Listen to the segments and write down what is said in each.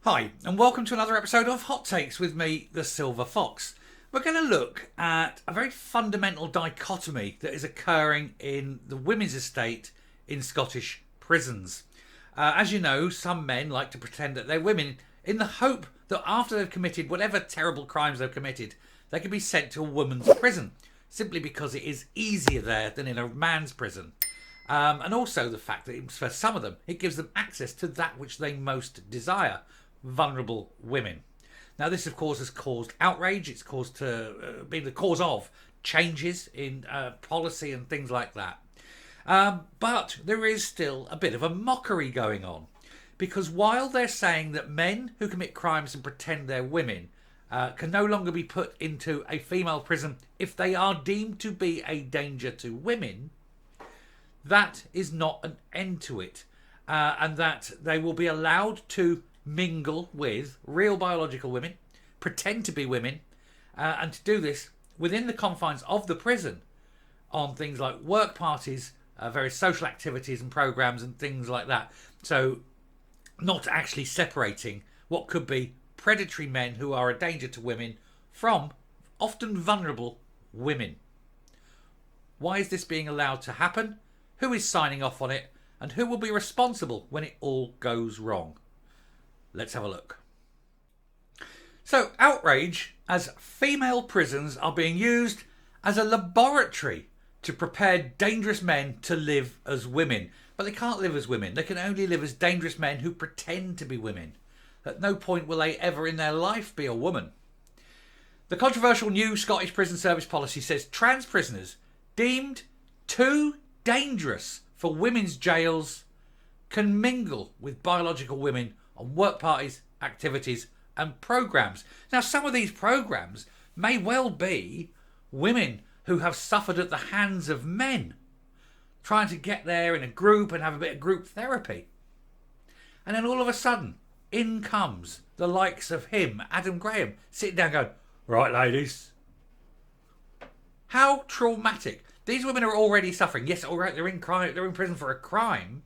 Hi, and welcome to another episode of Hot Takes with me, the Silver Fox. We're going to look at a very fundamental dichotomy that is occurring in the women's estate in Scottish prisons. As you know, some men like to pretend that they're women in the hope that after they've committed whatever terrible crimes they've committed, they can be sent to a woman's prison, simply because it is easier there than in a man's prison. And also the fact that for some of them, it gives them access to that which they most desire. Vulnerable women. Now, this, of course, has caused outrage. It's caused been the cause of changes in policy and things like that. But there is still a bit of a mockery going on, because while they're saying that men who commit crimes and pretend they're women can no longer be put into a female prison if they are deemed to be a danger to women, that is not an end to it, and that they will be allowed to mingle with real biological women, pretend to be women, and to do this within the confines of the prison on things like work parties, various social activities and programs and things like that. So not actually separating what could be predatory men who are a danger to women from often vulnerable women. Why is this being allowed to happen? Who is signing off on it? And who will be responsible when it all goes wrong? Let's have a look. So, outrage as female prisons are being used as a laboratory to prepare dangerous men to live as women. But they can't live as women. They can only live as dangerous men who pretend to be women. At no point will they ever in their life be a woman. The controversial new Scottish Prison Service policy says trans prisoners deemed too dangerous for women's jails can mingle with biological women on work parties, activities and programmes. Now, some of these programmes may well be women who have suffered at the hands of men, trying to get there in a group and have a bit of group therapy. And then all of a sudden, in comes the likes of him, Adam Graham, sitting down going, "Right, ladies." How traumatic. These women are already suffering. Yes, all right, they're in prison for a crime,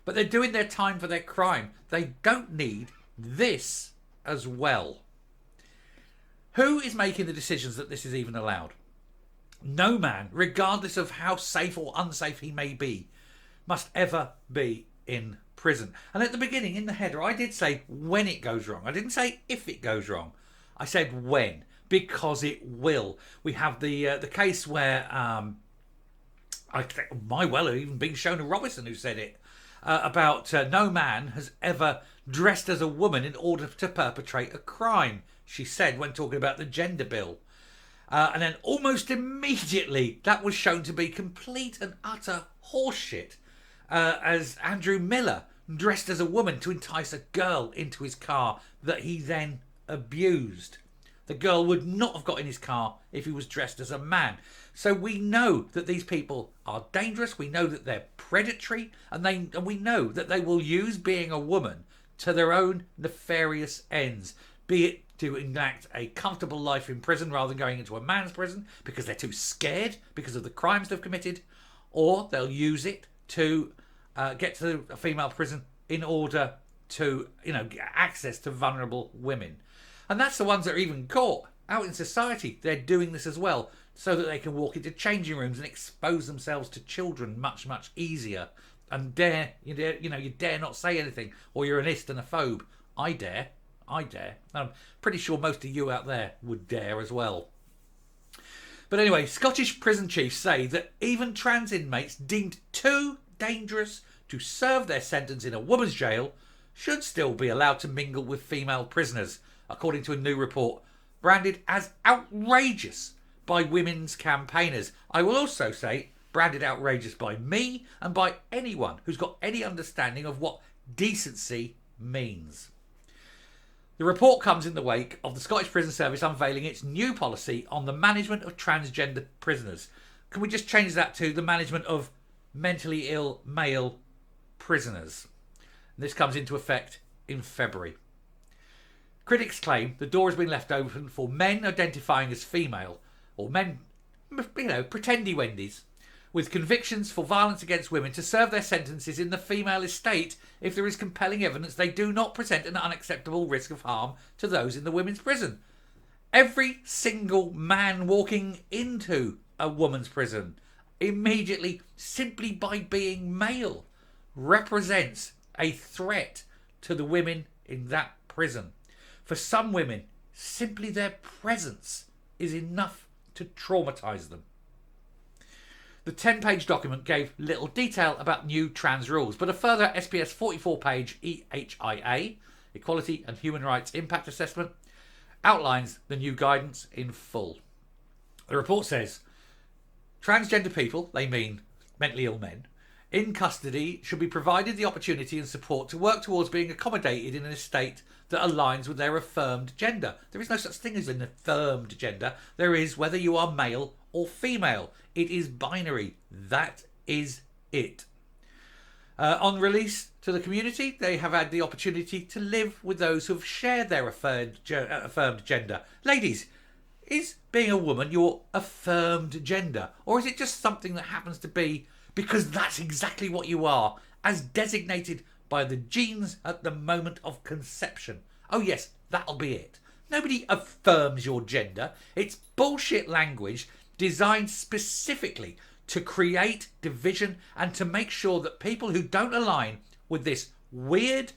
but they're doing their time for their crime. They don't need this as well. Who is making the decisions that this is even allowed? No man, regardless of how safe or unsafe he may be, must ever be in prison. And at the beginning, in the header, I did say when it goes wrong. I didn't say if it goes wrong. I said when, because it will. We have the case where I think my well have even been Shona Robinson who said it. About no man has ever dressed as a woman in order to perpetrate a crime, she said when talking about the gender bill. And then almost immediately that was shown to be complete and utter horseshit, as Andrew Miller dressed as a woman to entice a girl into his car that he then abused. The girl would not have got in his car if he was dressed as a man. So we know that these people are dangerous. We know that they're predatory, and we know that they will use being a woman to their own nefarious ends, be it to enact a comfortable life in prison rather than going into a man's prison because they're too scared because of the crimes they've committed, or they'll use it to get to a female prison in order to, get access to vulnerable women. And that's the ones that are even caught out in society. They're doing this as well, so that they can walk into changing rooms and expose themselves to children much, much easier. And you dare not say anything, or you're an ist and a phobe. I dare. And I'm pretty sure most of you out there would dare as well. But anyway, Scottish prison chiefs say that even trans inmates deemed too dangerous to serve their sentence in a woman's jail should still be allowed to mingle with female prisoners, according to a new report branded as outrageous by women's campaigners. I will also say branded outrageous by me and by anyone who's got any understanding of what decency means. The report comes in the wake of the Scottish Prison Service unveiling its new policy on the management of transgender prisoners. Can we just change that to the management of mentally ill male prisoners? And this comes into effect in February. Critics claim the door has been left open for men identifying as female, or men, pretendy Wendy's, with convictions for violence against women to serve their sentences in the female estate if there is compelling evidence they do not present an unacceptable risk of harm to those in the women's prison. Every single man walking into a woman's prison immediately, simply by being male, represents a threat to the women in that prison. For some women, simply their presence is enough to traumatise them. The 10-page document gave little detail about new trans rules, but a further SPS 44-page EHIA, Equality and Human Rights Impact Assessment, outlines the new guidance in full. The report says, transgender people, they mean mentally ill men, in custody should be provided the opportunity and support to work towards being accommodated in an estate that aligns with their affirmed gender. There is no such thing as an affirmed gender. There is whether you are male or female. It is binary. That is it. On release to the community, they have had the opportunity to live with those who have shared their affirmed gender. Ladies, is being a woman your affirmed gender? Or is it just something that happens to be because that's exactly what you are, as designated by the genes at the moment of conception? Oh yes, that'll be it. Nobody affirms your gender. It's bullshit language designed specifically to create division and to make sure that people who don't align with this weird,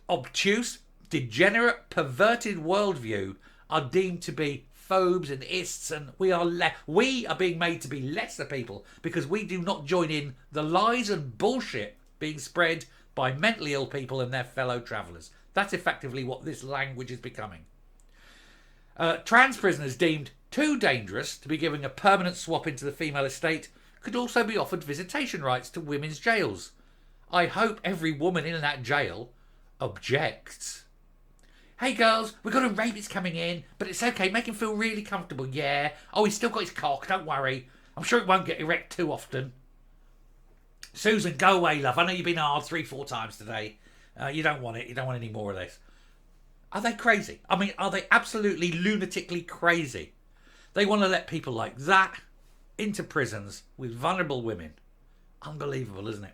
obtuse, degenerate, perverted worldview are deemed to be phobes and ists, and we are being made to be lesser people because we do not join in the lies and bullshit being spread by mentally ill people and their fellow travellers. That's effectively what this language is becoming. Trans prisoners deemed too dangerous to be given a permanent swap into the female estate could also be offered visitation rights to women's jails. I hope every woman in that jail objects. Hey girls, we've got a rapist coming in, but it's okay, make him feel really comfortable, yeah. Oh, he's still got his cock, don't worry. I'm sure it won't get erect too often. Susan, go away, love. I know you've been hard 3-4 times today. You don't want it. You don't want any more of this. Are they crazy? I mean, are they absolutely lunatically crazy? They want to let people like that into prisons with vulnerable women. Unbelievable, isn't it?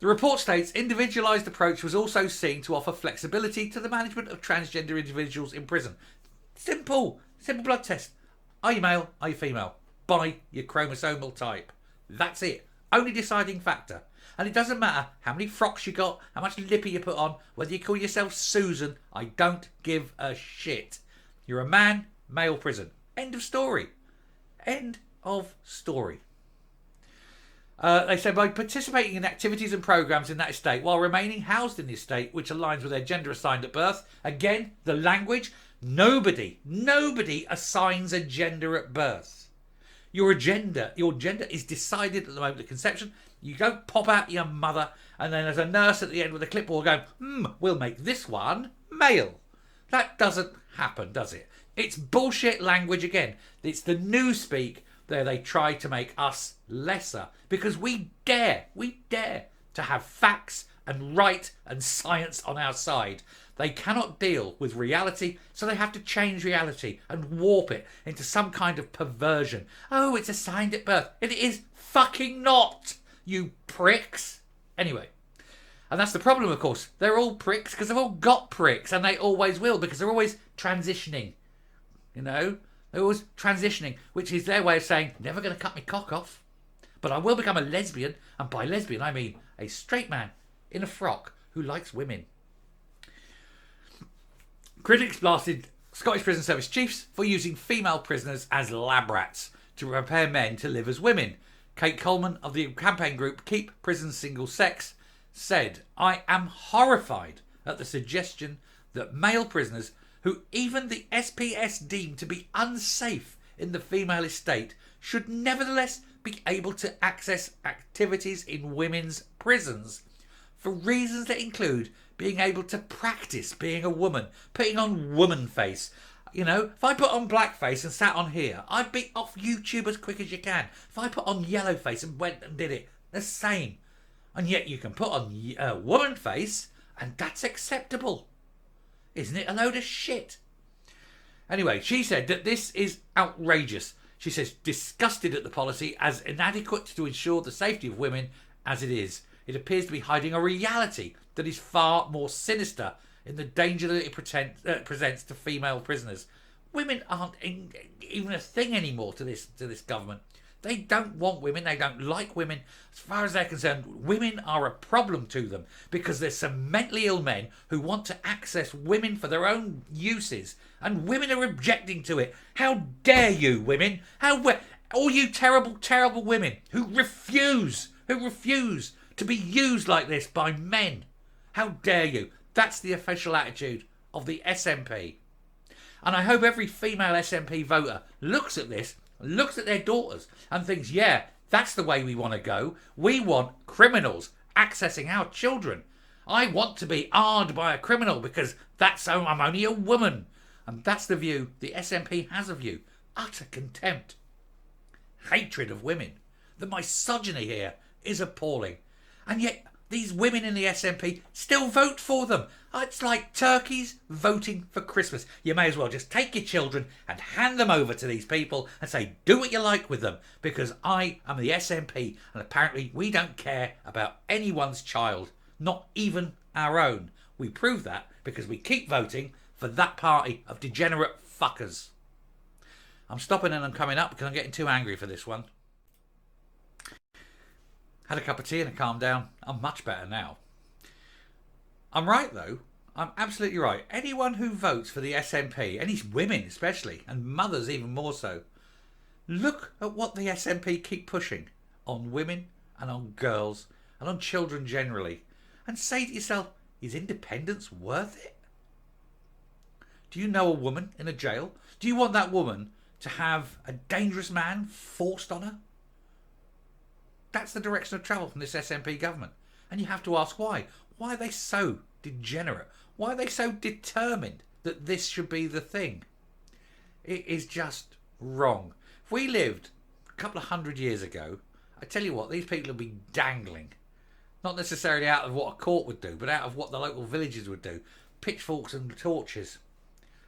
The report states individualised approach was also seen to offer flexibility to the management of transgender individuals in prison. Simple blood test. Are you male? Are you female? By your chromosomal type. That's it. Only deciding factor. And it doesn't matter how many frocks you got, how much lippy you put on, whether you call yourself Susan. I don't give a shit. You're a man, male prison. End of story. End of story. They said by participating in activities and programmes in that estate while remaining housed in the estate which aligns with their gender assigned at birth. Again, the language. Nobody assigns a gender at birth. Your gender is decided at the moment of conception. You don't pop out your mother and then there's a nurse at the end with a clipboard going, we'll make this one male. That doesn't happen, does it? It's bullshit language again. It's the newspeak there. They try to make us lesser because we dare to have facts and right and science on our side. They cannot deal with reality, so they have to change reality and warp it into some kind of perversion. Oh, it's assigned at birth. It is fucking not, you pricks. Anyway, and that's the problem, of course. They're all pricks because they've all got pricks, and they always will because they're always transitioning. You know? They're always transitioning, which is their way of saying, never going to cut my cock off, but I will become a lesbian, and by lesbian I mean a straight man in a frock who likes women. Critics blasted Scottish Prison Service chiefs for using female prisoners as lab rats to prepare men to live as women. Kate Coleman of the campaign group Keep Prisons Single Sex said, I am horrified at the suggestion that male prisoners who even the SPS deemed to be unsafe in the female estate should nevertheless be able to access activities in women's prisons for reasons that include being able to practice being a woman, putting on woman face. You know, if I put on blackface and sat on here, I'd be off YouTube as quick as you can. If I put on yellow face and went and did it, the same. And yet you can put on woman face and that's acceptable. Isn't it a load of shit? Anyway, she said that this is outrageous. She says, disgusted at the policy as inadequate to ensure the safety of women as it is. It appears to be hiding a reality that is far more sinister in the danger that it presents to female prisoners. Women aren't even a thing anymore to this government. They don't want women. They don't like women. As far as they're concerned, women are a problem to them because there's some mentally ill men who want to access women for their own uses, and women are objecting to it. How dare you, women? All you terrible, terrible women who refuse to be used like this by men. How dare you? That's the official attitude of the SNP. And I hope every female SNP voter looks at this, looks at their daughters and thinks, yeah, that's the way we want to go. We want criminals accessing our children. I want to be armed by a criminal because I'm only a woman. And that's the view the SNP has of you. Utter contempt. Hatred of women. The misogyny here is appalling. And yet these women in the SNP still vote for them. It's like turkeys voting for Christmas. You may as well just take your children and hand them over to these people and say, do what you like with them, because I am the SNP and apparently we don't care about anyone's child, not even our own. We prove that because we keep voting for that party of degenerate fuckers. I'm stopping and I'm coming up because I'm getting too angry for this one. Had a cup of tea and I calmed down. I'm much better now. I'm right though. I'm absolutely right. Anyone who votes for the SNP, any women especially, and mothers even more so, look at what the SNP keep pushing on women and on girls and on children generally, and say to yourself, is independence worth it? Do you know a woman in a jail? Do you want that woman to have a dangerous man forced on her? That's the direction of travel from this SNP government. And you have to ask why. Why are they so degenerate? Why are they so determined that this should be the thing? It is just wrong. If we lived a couple of 100 years ago, I tell you what, these people would be dangling. Not necessarily out of what a court would do, but out of what the local villages would do. Pitchforks and torches.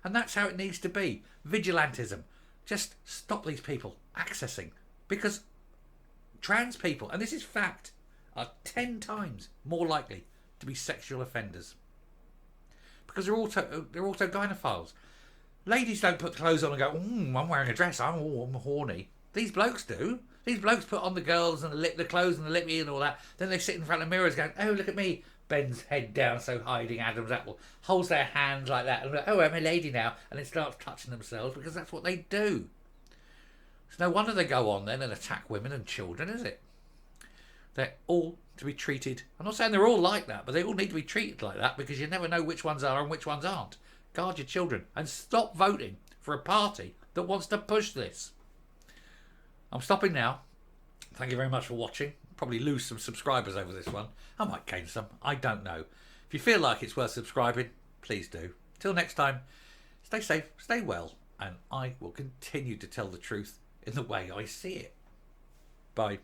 And that's how it needs to be. Vigilantism. Just stop these people accessing. Because trans people, and this is fact, are 10 times more likely to be sexual offenders. Because they're also gynophiles. Ladies don't put clothes on and go, I'm wearing a dress, I'm horny. These blokes do. These blokes put on the girls and the clothes and the lippy and all that. Then they sit in front of mirrors going, oh, look at me. Bends head down so hiding Adam's apple. Holds their hands like that. And like, oh, I'm a lady now. And then starts touching themselves because that's what they do. It's no wonder they go on then and attack women and children, is it? They're all to be treated. I'm not saying they're all like that, but they all need to be treated like that because you never know which ones are and which ones aren't. Guard your children and stop voting for a party that wants to push this. I'm stopping now. Thank you very much for watching. Probably lose some subscribers over this one. I might gain some. I don't know. If you feel like it's worth subscribing, please do. Till next time, stay safe, stay well, and I will continue to tell the truth in the way I see it. Bye.